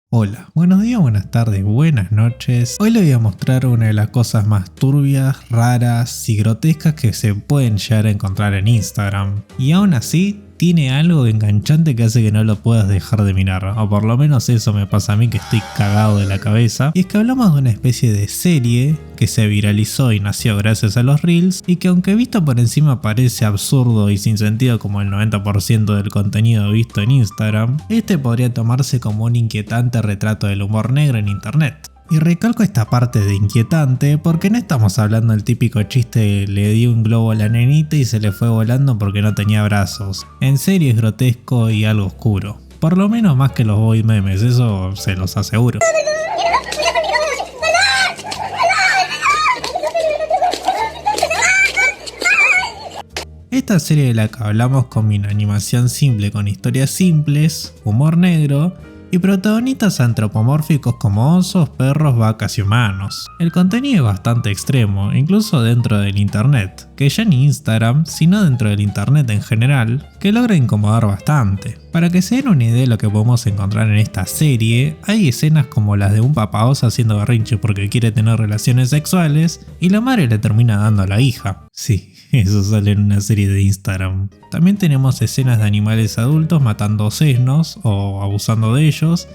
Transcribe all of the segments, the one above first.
Hola, buenos días, buenas tardes, buenas noches. Hoy les voy a mostrar una de las cosas más turbias, raras y grotescas que se pueden llegar a encontrar en Instagram. Y aún así, tiene algo enganchante que hace que no lo puedas dejar de mirar, o por lo menos eso me pasa a mí, que estoy cagado de la cabeza. Y es que hablamos de una especie de serie que se viralizó y nació gracias a los Reels, y que aunque visto por encima parece absurdo y sin sentido como el 90% del contenido visto en Instagram, este podría tomarse como un inquietante retrato del humor negro en internet. Y recalco esta parte de inquietante porque no estamos hablando del típico chiste de le di un globo a la nenita y se le fue volando porque no tenía brazos. En serio es grotesco y algo oscuro. Por lo menos más que los boy memes, eso se los aseguro. Esta serie de la que hablamos combina animación simple con historias simples, humor negro y protagonistas antropomórficos como osos, perros, vacas y humanos. El contenido es bastante extremo, incluso dentro del internet, que ya ni Instagram, sino dentro del internet en general, que logra incomodar bastante. Para que se den una idea de lo que podemos encontrar en esta serie, hay escenas como las de un papá oso haciendo berrinche porque quiere tener relaciones sexuales y la madre le termina dando a la hija. Sí, eso sale en una serie de Instagram. También tenemos escenas de animales adultos matando sesnos o abusando de ellos,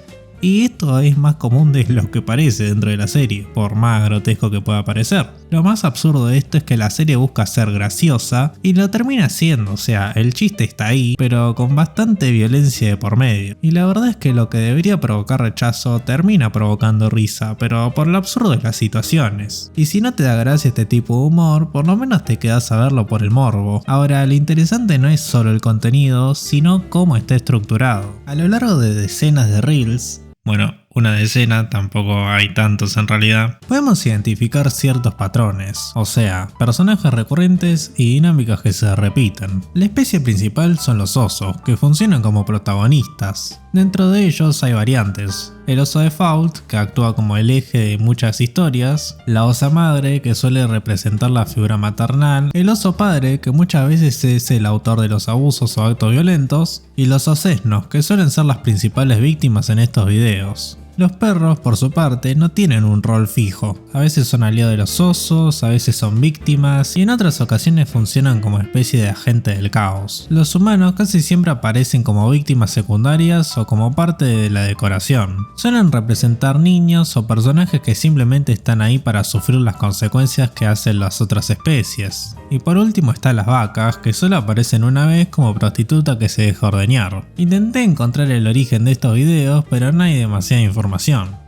y esto es más común de lo que parece dentro de la serie, por más grotesco que pueda parecer. Lo más absurdo de esto es que la serie busca ser graciosa y lo termina haciendo, o sea, el chiste está ahí, pero con bastante violencia de por medio. Y la verdad es que lo que debería provocar rechazo termina provocando risa, pero por lo absurdo de las situaciones. Y si no te da gracia este tipo de humor, por lo menos te quedas a verlo por el morbo. Ahora, lo interesante no es solo el contenido, sino cómo está estructurado. A lo largo de decenas de reels, bueno, una decena, tampoco hay tantos en realidad, podemos identificar ciertos patrones, o sea, personajes recurrentes y dinámicas que se repiten. La especie principal son los osos, que funcionan como protagonistas. Dentro de ellos hay variantes: el oso default, que actúa como el eje de muchas historias; la osa madre, que suele representar la figura maternal; el oso padre, que muchas veces es el autor de los abusos o actos violentos; y los osesnos, que suelen ser las principales víctimas en estos videos. Los perros, por su parte, no tienen un rol fijo. A veces son aliados de los osos, a veces son víctimas y en otras ocasiones funcionan como especie de agente del caos. Los humanos casi siempre aparecen como víctimas secundarias o como parte de la decoración. Suelen representar niños o personajes que simplemente están ahí para sufrir las consecuencias que hacen las otras especies. Y por último están las vacas, que solo aparecen una vez como prostituta que se deja ordeñar. Intenté encontrar el origen de estos videos, pero no hay demasiada información.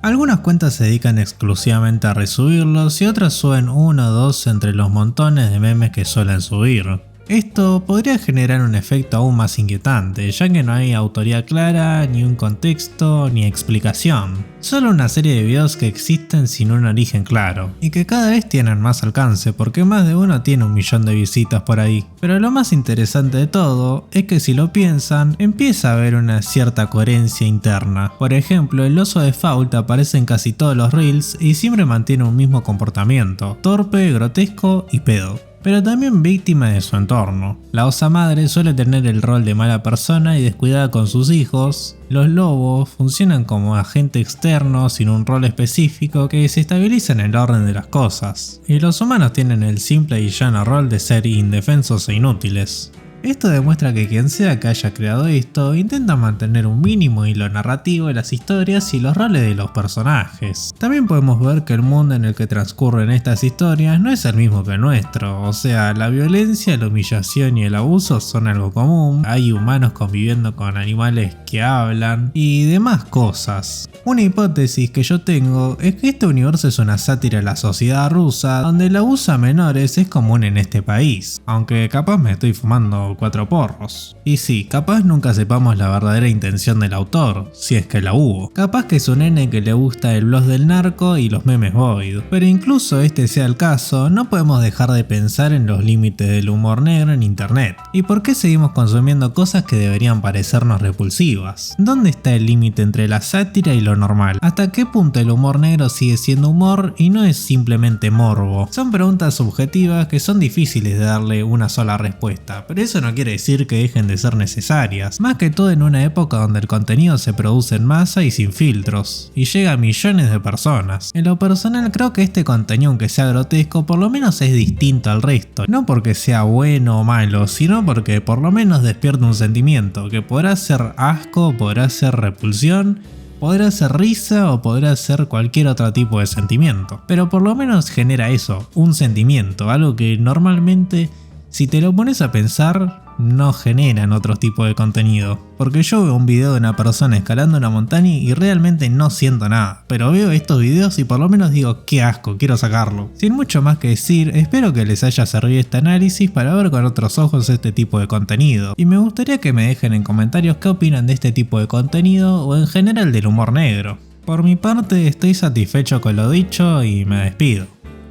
Algunas cuentas se dedican exclusivamente a resubirlos y otras suben uno o dos entre los montones de memes que suelen subir. Esto podría generar un efecto aún más inquietante, ya que no hay autoría clara, ni un contexto, ni explicación. Solo una serie de videos que existen sin un origen claro, y que cada vez tienen más alcance porque más de uno tiene 1 millón de visitas por ahí. Pero lo más interesante de todo es que si lo piensan, empieza a haber una cierta coherencia interna. Por ejemplo, el oso default aparece en casi todos los reels y siempre mantiene un mismo comportamiento: torpe, grotesco y pedo, pero también víctima de su entorno. La osa madre suele tener el rol de mala persona y descuidada con sus hijos. Los lobos funcionan como agente externo sin un rol específico que se estabiliza en el orden de las cosas. Y los humanos tienen el simple y llano rol de ser indefensos e inútiles. Esto demuestra que quien sea que haya creado esto intenta mantener un mínimo hilo narrativo de las historias y los roles de los personajes. También podemos ver que el mundo en el que transcurren estas historias no es el mismo que el nuestro, o sea, la violencia, la humillación y el abuso son algo común, hay humanos conviviendo con animales que hablan y demás cosas. Una hipótesis que yo tengo es que este universo es una sátira a la sociedad rusa, donde el abuso a menores es común en este país, aunque capaz me estoy fumando fumando 4 porros. Y sí, capaz nunca sepamos la verdadera intención del autor, si es que la hubo. Capaz que es un nene que le gusta el blog del narco y los memes void. Pero incluso este sea el caso, no podemos dejar de pensar en los límites del humor negro en internet. ¿Y por qué seguimos consumiendo cosas que deberían parecernos repulsivas? ¿Dónde está el límite entre la sátira y lo normal? ¿Hasta qué punto el humor negro sigue siendo humor y no es simplemente morbo? Son preguntas subjetivas que son difíciles de darle una sola respuesta, pero eso no quiere decir que dejen de ser necesarias, más que todo en una época donde el contenido se produce en masa y sin filtros, y llega a millones de personas. En lo personal creo que este contenido, aunque sea grotesco, por lo menos es distinto al resto, no porque sea bueno o malo, sino porque por lo menos despierta un sentimiento, que podrá ser asco, podrá ser repulsión, podrá ser risa o podrá ser cualquier otro tipo de sentimiento. Pero por lo menos genera eso, un sentimiento, algo que normalmente, si te lo pones a pensar, no generan otro tipo de contenido. Porque yo veo un video de una persona escalando una montaña y realmente no siento nada. Pero veo estos videos y por lo menos digo, qué asco, quiero sacarlo. Sin mucho más que decir, espero que les haya servido este análisis para ver con otros ojos este tipo de contenido. Y me gustaría que me dejen en comentarios qué opinan de este tipo de contenido o en general del humor negro. Por mi parte estoy satisfecho con lo dicho y me despido.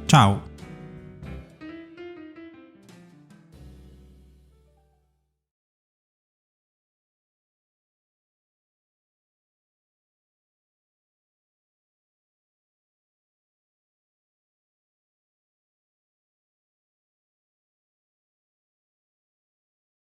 Chao.